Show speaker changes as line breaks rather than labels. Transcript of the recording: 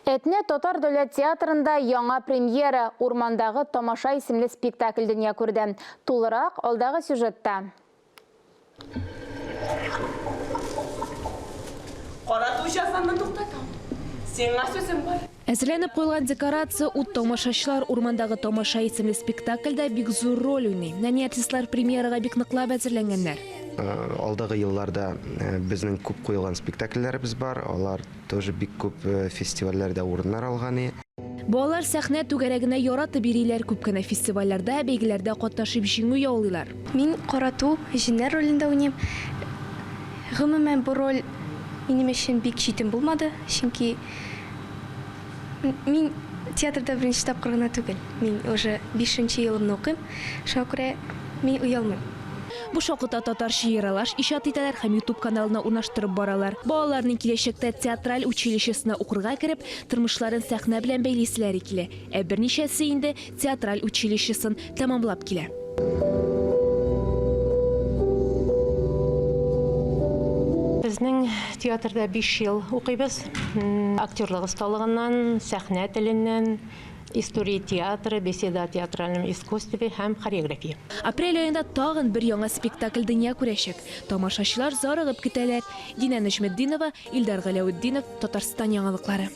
Этне Татар дәүләт театрында яңа премьера «Урмандағы тамаша» исемле спектакль дөнья күрде. Тулырак алдағы сюжетта.
Әзірленіп қойылған декорация «Ут тамашашылар урмандағы тамаша» исемле спектакльда бик зур роль уйный. Нәни артистлар премьераға бик ныклап әзерләнгәннәр.
Алдағы елларда безнең күп қойылған спектакльләребез бар. Алар тоже бик күп фестивальләрдә урыннар алган.
Балалар сәхнә түгәрәгенә яратып йөриләр, күп кенә фестивальләрдә, бәйгеләрдә катнашып җиңү яулыйлар.
Мин карату җиннәр ролендә уйныйм. Гомумән бу роль минем өчен бик җитен булмады, чөнки мин театрда беренче тапкыр гына түгел. Мин уже 5нче елымны укыйм. Шуңа күрә мин уялмыйм.
Бу шакыта татар шиыралаш иҗат итәләр һәм YouTube каналына урнаштырып баралар. Балаларның киләчәктә театраль училищесына укырга кереп, тормышларын сәхнә белән бәйлиселәре килә. Ә берничәсе инде театраль училищесын тәмамлап килә.
Безнең театрда 5 ел укыйбыз. Актерлык осталыгыннан, сәхнә теленнән, история театры, беседа о театральном искусстве һәм хореография.
Апрель аенда тагын бер яңа спектакль дөнья күрәчәк. Тамашачылар зарыгып көтәләр. Динә Нәҗметдинова, Илдар Галәветдинов, Татарстан яңалыклары.